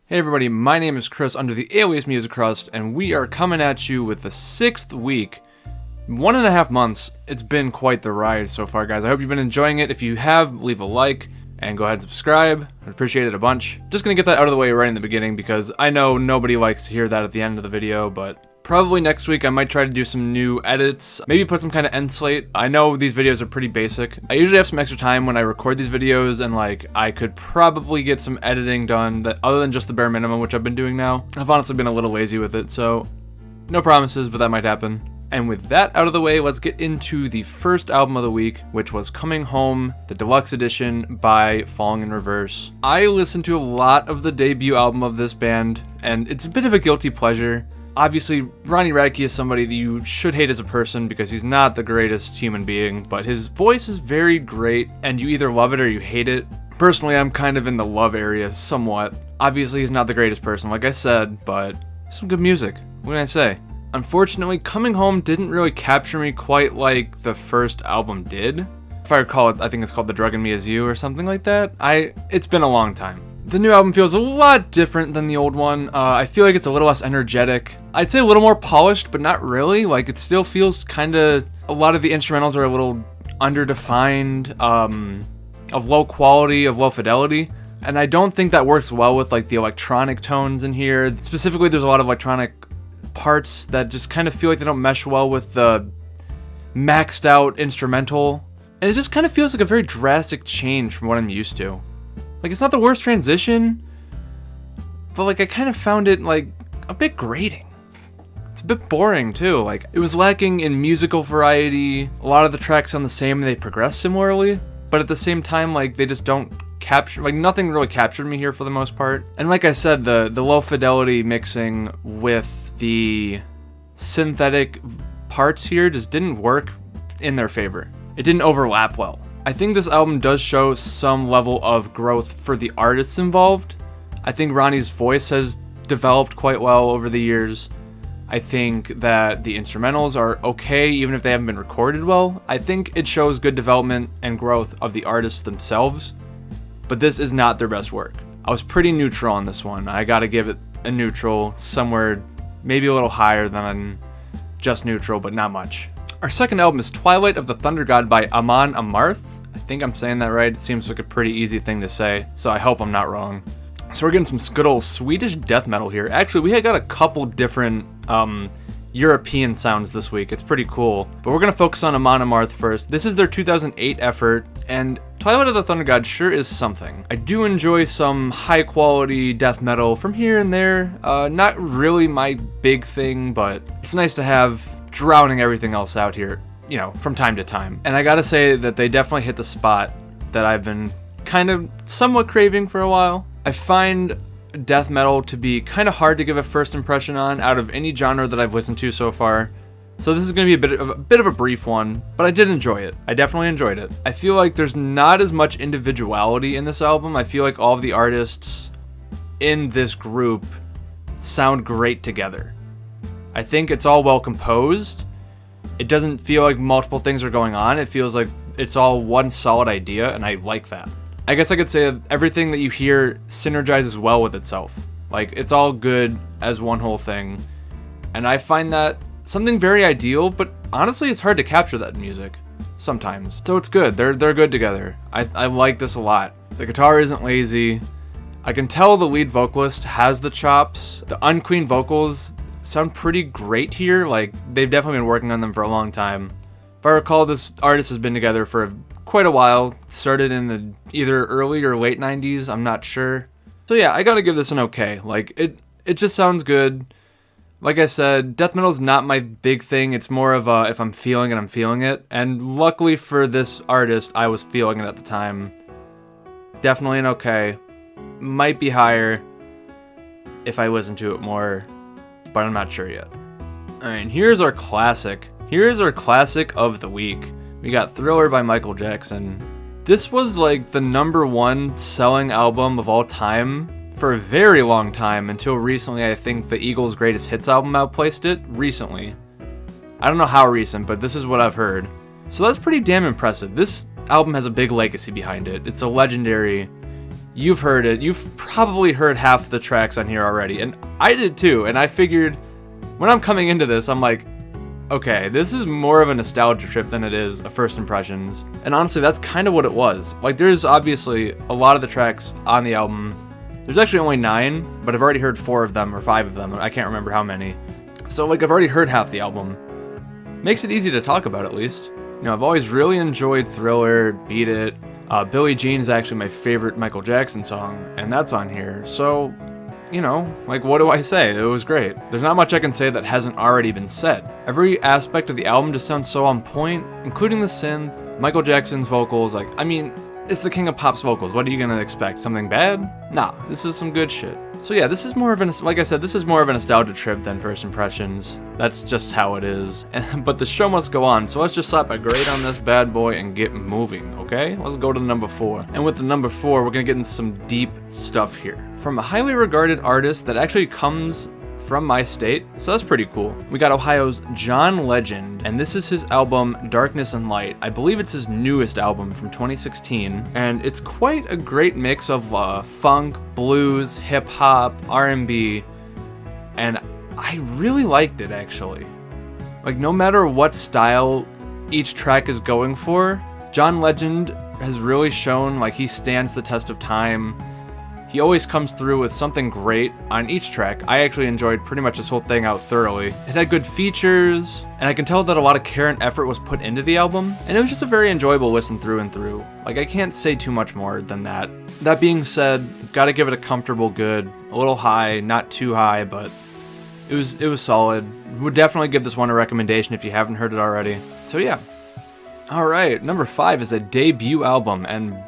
Hey everybody, my name is Chris under the alias MusiCrust, and we are coming at you with the 6th week. 1.5 months. It's been quite the ride so far, guys. I hope you've been enjoying it. If you have, leave a like and go ahead and subscribe. I'd appreciate it a bunch. Just gonna get that out of the way right in the beginning because I know nobody likes to hear that at the end of the video, but probably next week I might try to do some new edits, maybe put some kind of end slate. I know these videos are pretty basic. I usually have some extra time when I record these videos, and I could probably get some editing done that other than just the bare minimum, which I've been doing now. I've honestly been a little lazy with it, so no promises, but that might happen. And with that out of the way, let's get into the first album of the week, which was Coming Home, the deluxe edition by Falling in Reverse. I listened to a lot of the debut album of this band, and it's a bit of a guilty pleasure. Obviously, Ronnie Radke is somebody that you should hate as a person because he's not the greatest human being, but his voice is very great, and you either love it or you hate it. Personally, I'm kind of in the love area somewhat. Obviously, he's not the greatest person, like I said, but some good music. What can I say? Unfortunately, Coming Home didn't really capture me quite like the first album did. If I recall it, I think it's called The Drug in Me Is You or something like that. It's been a long time. The new album feels a lot different than the old one. I feel like it's a little less energetic. I'd say a little more polished, but not really. Like, it still feels kind of... A lot of the instrumentals are a little underdefined, of low quality, of low fidelity. And I don't think that works well with, like, the electronic tones in here. Specifically, there's a lot of electronic parts that just kind of feel like they don't mesh well with the maxed out instrumental. And it just kind of feels like a very drastic change from what I'm used to. Like, it's not the worst transition, but, like, I kind of found it, like, a bit grating. It's a bit boring, too. Like, it was lacking in musical variety. A lot of the tracks sound the same and they progress similarly, but at the same time, like, they just don't capture, like, nothing really captured me here for the most part. And like I said, the low fidelity mixing with the synthetic parts here just didn't work in their favor. It didn't overlap well. I think this album does show some level of growth for the artists involved. I think Ronnie's voice has developed quite well over the years. I think that the instrumentals are okay, even if they haven't been recorded well. I think it shows good development and growth of the artists themselves, but this is not their best work. I was pretty neutral on this one. I gotta give it a neutral, somewhere maybe a little higher than just neutral, but not much. Our second album is Twilight of the Thunder God by Amon Amarth. I think I'm saying that right. It seems like a pretty easy thing to say, so I hope I'm not wrong. So we're getting some good old Swedish death metal here. Actually, we had got a couple different European sounds this week. It's pretty cool. But we're going to focus on Amon Amarth first. This is their 2008 effort, and Twilight of the Thunder God sure is something. I do enjoy some high-quality death metal from here and there. Not really my big thing, but it's nice to have drowning everything else out here, you know, from time to time. And I gotta say that they definitely hit the spot that I've been kind of somewhat craving for a while. I find death metal to be kind of hard to give a first impression on out of any genre that I've listened to so far. So this is going to be a bit of a brief one, but I did enjoy it. I definitely enjoyed it. I feel like there's not as much individuality in this album. I feel like all of the artists in this group sound great together. I think it's all well composed. It doesn't feel like multiple things are going on. It feels like it's all one solid idea, and I like that. I guess I could say that everything that you hear synergizes well with itself. Like, it's all good as one whole thing. And I find that something very ideal, but honestly, it's hard to capture that in music sometimes. So it's good. They're good together. I like this a lot. The guitar isn't lazy. I can tell the lead vocalist has the chops. The unqueen vocals sound pretty great here. Like, they've definitely been working on them for a long time. If I recall, this artist has been together for quite a while. Started in the either early or late 90s, I'm not sure. So yeah, I gotta give this an okay. Like, it just sounds good. Like I said, death metal's not my big thing. It's more of a, if I'm feeling it, I'm feeling it. And luckily for this artist, I was feeling it at the time. Definitely an okay. Might be higher if I listen to it more, but I'm not sure yet. Alright, here's our classic. Here's our classic of the week. We got Thriller by Michael Jackson. This was like the #1 selling album of all time for a very long time, until recently. I think the Eagles' Greatest Hits album outplaced it recently. I don't know how recent, but this is what I've heard. So that's pretty damn impressive. This album has a big legacy behind it. It's a legendary You've heard it. You've probably heard half the tracks on here already, and I did too. And I figured when I'm coming into this, I'm like, okay, this is more of a nostalgia trip than it is a first impressions. And honestly, that's kind of what it was. Like, there's obviously a lot of the tracks on the album. There's actually only 9, but I've already heard 4 of them or 5 of them. I can't remember how many. So like, I've already heard half the album. Makes it easy to talk about, at least. You know, I've always really enjoyed Thriller, Beat It. Billie Jean is actually my favorite Michael Jackson song, and that's on here. So, you know, like, what do I say? It was great. There's not much I can say that hasn't already been said. Every aspect of the album just sounds so on point, including the synth, Michael Jackson's vocals. Like, I mean, it's the king of pop's vocals. What are you gonna expect? Something bad? Nah, this is some good shit. So yeah, this is more of like I said, this is more of a nostalgia trip than first impressions. That's just how it is. But the show must go on, so let's just slap a grade on this bad boy and get moving, okay? Let's go to the number 4. And with the number 4, we're gonna get into some deep stuff here. From a highly regarded artist that actually comes from my state, so that's pretty cool. We got Ohio's John Legend, and this is his album Darkness and Light. I believe it's his newest album from 2016, and it's quite a great mix of funk, blues, hip-hop, R&B, and I really liked it, actually. Like, no matter what style each track is going for, John Legend has really shown like he stands the test of time. He always comes through with something great on each track. I actually enjoyed pretty much this whole thing out thoroughly. It had good features, and I can tell that a lot of care and effort was put into the album, and it was just a very enjoyable listen through and through. Like, I can't say too much more than that. That being said, gotta give it a comfortable good, a little high, not too high, but it was solid. Would definitely give this one a recommendation if you haven't heard it already. So yeah. Alright, number 5 is a debut album, and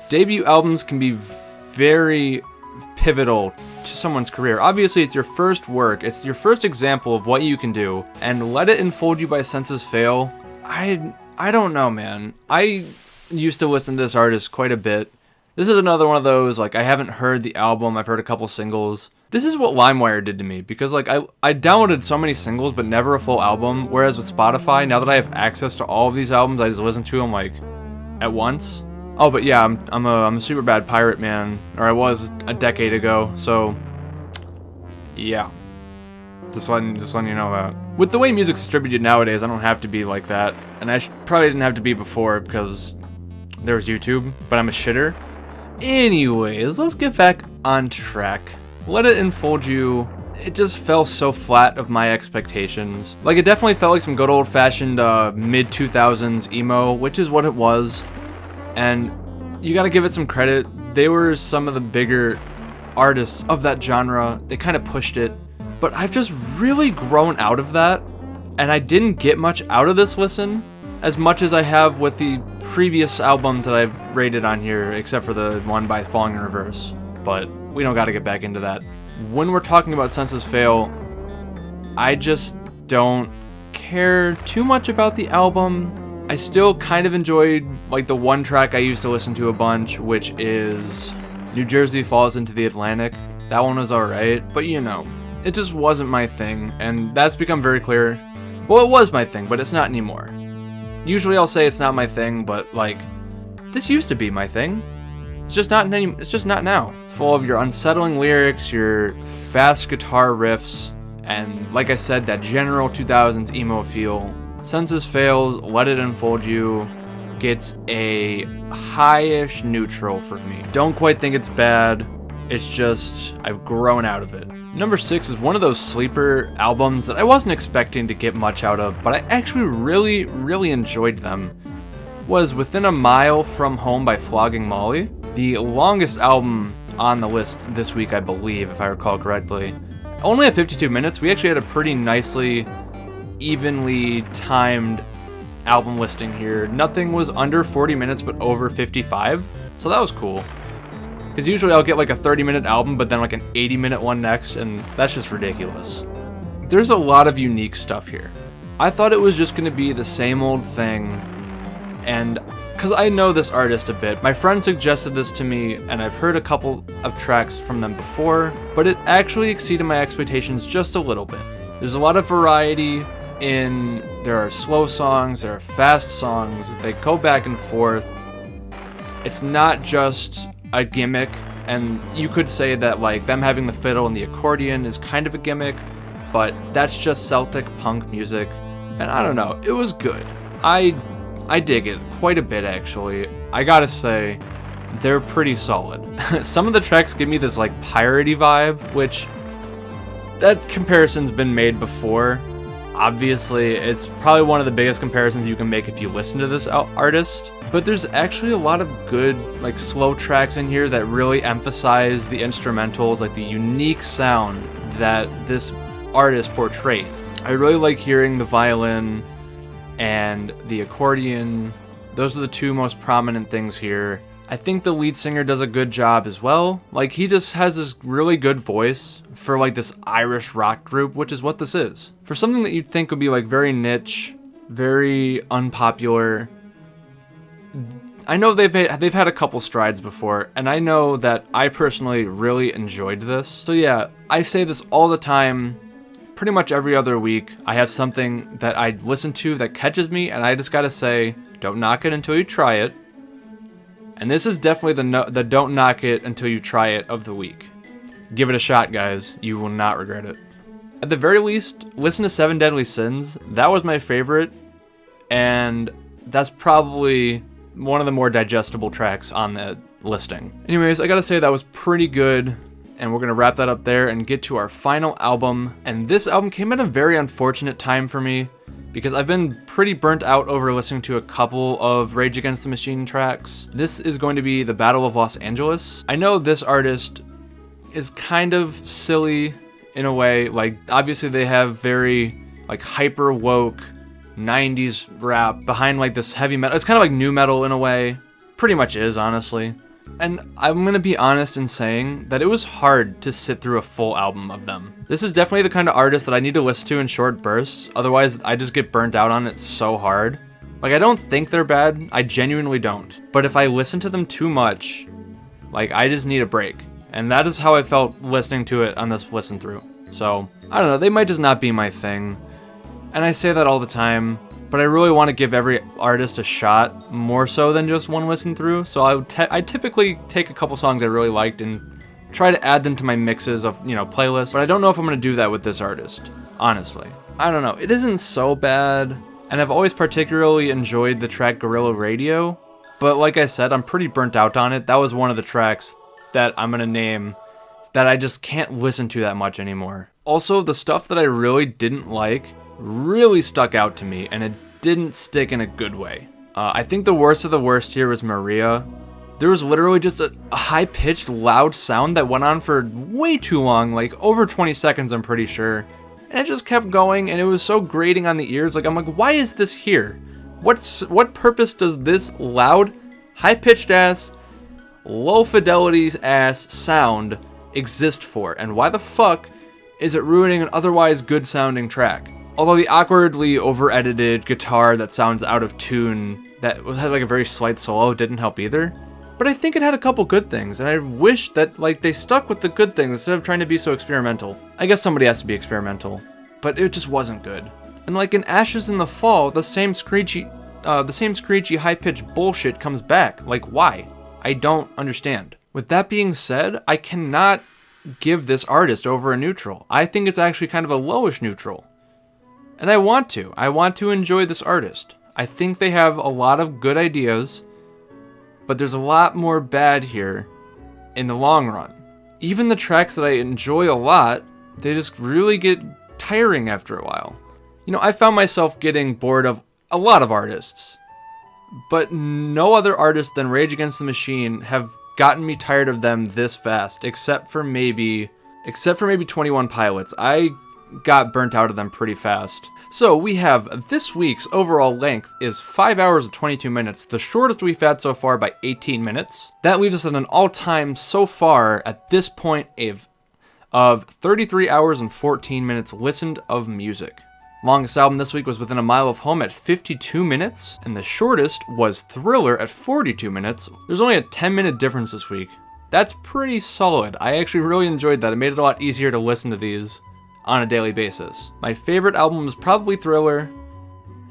debut albums can be very pivotal to someone's career. Obviously, it's your first work, it's your first example of what you can do, and Let It Enfold You by Senses Fail, I don't know, man. I used to listen to this artist quite a bit. This is another one of those, like, I haven't heard the album, I've heard a couple singles. This is what LimeWire did to me, because like I downloaded so many singles but never a full album, whereas with Spotify, now that I have access to all of these albums, I just listen to them like at once. Oh, but yeah, I'm a super bad pirate, man, or I was a decade ago, so yeah. Just letting you know that. With the way music's distributed nowadays, I don't have to be like that, and I probably didn't have to be before because there was YouTube, but I'm a shitter. Anyways, let's get back on track. Let It Enfold You, it just fell so flat of my expectations. Like, it definitely felt like some good old-fashioned mid-2000s emo, which is what it was. And you gotta give it some credit. They were some of the bigger artists of that genre. They kind of pushed it. But I've just really grown out of that, and I didn't get much out of this listen as much as I have with the previous albums that I've rated on here, except for the one by Falling in Reverse. But we don't gotta get back into that. When we're talking about Senses Fail, I just don't care too much about the album. I still kind of enjoyed like the one track I used to listen to a bunch, which is New Jersey Falls into the Atlantic. That one was alright, but you know, it just wasn't my thing, and that's become very clear. Well, it was my thing, but it's not anymore. Usually I'll say it's not my thing, but like, this used to be my thing. It's just not now. Full of your unsettling lyrics, your fast guitar riffs, and like I said, that general 2000s emo feel. Senses Fails, Let It Enfold You gets a high-ish neutral for me. Don't quite think it's bad, it's just, I've grown out of it. Number 6 is one of those sleeper albums that I wasn't expecting to get much out of, but I actually really, really enjoyed them. Was Within a Mile from Home by Flogging Molly. The longest album on the list this week, I believe, if I recall correctly. Only at 52 minutes, we actually had a pretty nicely, evenly timed album listing here. Nothing was under 40 minutes, but over 55, so that was cool. Because usually I'll get like a 30-minute album, but then like an 80-minute one next, and that's just ridiculous. There's a lot of unique stuff here. I thought it was just going to be the same old thing, and because I know this artist a bit, my friend suggested this to me, and I've heard a couple of tracks from them before, but it actually exceeded my expectations just a little bit. There's a lot of variety there are slow songs, there are fast songs, they go back and forth. It's not just a gimmick, and you could say that like them having the fiddle and the accordion is kind of a gimmick, but that's just Celtic punk music, and I don't know, it was good. I dig it quite a bit, actually. I gotta say, they're pretty solid. Some of the tracks give me this like piratey vibe, which that comparison's been made before. Obviously, it's probably one of the biggest comparisons you can make if you listen to this artist. But there's actually a lot of good, like, slow tracks in here that really emphasize the instrumentals, like the unique sound that this artist portrays. I really like hearing the violin and the accordion. Those are the two most prominent things here. I think the lead singer does a good job as well. Like, he just has this really good voice for like this Irish rock group, which is what this is. For something that you'd think would be like very niche, very unpopular. I know they've had a couple strides before, and I know that I personally really enjoyed this. So yeah, I say this all the time, pretty much every other week. I have something that I listen to that catches me, and I just gotta say, don't knock it until you try it. And this is definitely the don't knock it until you try it of the week. Give it a shot, guys. You will not regret it. At the very least, listen to 7 Deadly Sins. That was my favorite, and that's probably one of the more digestible tracks on the listing. Anyways, I gotta say that was pretty good, and we're gonna wrap that up there and get to our final album. And this album came at a very unfortunate time for me, because I've been pretty burnt out over listening to a couple of Rage Against the Machine tracks. This is going to be The Battle of Los Angeles. I know this artist is kind of silly in a way. Like, obviously they have very like hyper woke 90s rap behind like this heavy metal. It's kind of like new metal in a way. Pretty much is, honestly. And I'm gonna be honest in saying that it was hard to sit through a full album of them. This is definitely the kind of artist that I need to listen to in short bursts, otherwise I just get burnt out on it so hard. Like, I don't think they're bad, I genuinely don't. But if I listen to them too much, like, I just need a break. And that is how I felt listening to it on this listen through. So, I don't know, they might just not be my thing. And I say that all the time, but I really want to give every artist a shot, more so than just one listen through. So I typically take a couple songs I really liked and try to add them to my mixes of, you know, playlists. But I don't know if I'm going to do that with this artist, honestly. I don't know, it isn't so bad. And I've always particularly enjoyed the track Guerrilla Radio. But like I said, I'm pretty burnt out on it. That was one of the tracks that I'm going to name that I just can't listen to that much anymore. Also, the stuff that I really didn't like really stuck out to me, and it didn't stick in a good way. I think the worst of the worst here was Maria. There was literally just a high-pitched, loud sound that went on for way too long, like over 20 seconds, I'm pretty sure. And it just kept going, and it was so grating on the ears. Like, I'm like, why is this here? What purpose does this loud, high-pitched ass, low-fidelity ass sound exist for? And why the fuck is it ruining an otherwise good-sounding track? Although the awkwardly over-edited guitar that sounds out of tune, that had like a very slight solo, didn't help either. But I think it had a couple good things, and I wish that like they stuck with the good things instead of trying to be so experimental. I guess somebody has to be experimental, but it just wasn't good. And like in Ashes in the Fall, the same screechy high-pitched bullshit comes back. Like, why? I don't understand. With that being said, I cannot give this artist over a neutral. I think it's actually kind of a lowish neutral. And I want to enjoy this artist. I think they have a lot of good ideas, but there's a lot more bad here in the long run. Even the tracks that I enjoy a lot, they just really get tiring after a while. You know, I found myself getting bored of a lot of artists, but no other artist than Rage Against the Machine have gotten me tired of them this fast, except for maybe 21 Pilots. I got burnt out of them pretty fast. So we have this week's overall length is 5 hours and 22 minutes, the shortest we've had so far by 18 minutes. That leaves us at an all-time so far at this point of 33 hours and 14 minutes listened of music. Longest album this week was Within a Mile of Home at 52 minutes, and the shortest was Thriller at 42 minutes. There's only a 10-minute difference this week. That's pretty solid. I actually really enjoyed that. It made it a lot easier to listen to these on a daily basis. My favorite album is probably Thriller.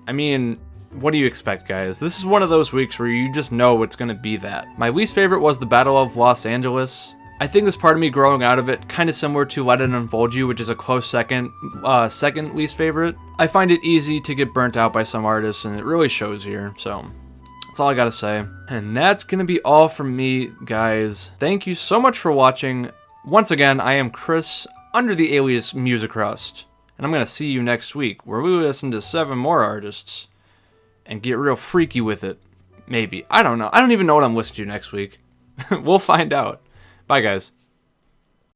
I mean, what do you expect, guys? This is one of those weeks where you just know it's gonna be that. My least favorite was the Battle of Los Angeles. I think this part of me growing out of it, kind of similar to Let It Unfold You, which is a close second least favorite. I find it easy to get burnt out by some artists, and it really shows here, so that's all I gotta say. And that's gonna be all from me, guys. Thank you so much for watching. Once again, I am Chris, under the alias MusiCrust, and I'm gonna see you next week, where we listen to 7 more artists and get real freaky with it. Maybe. I don't know. I don't even know what I'm listening to next week. We'll find out. Bye, guys.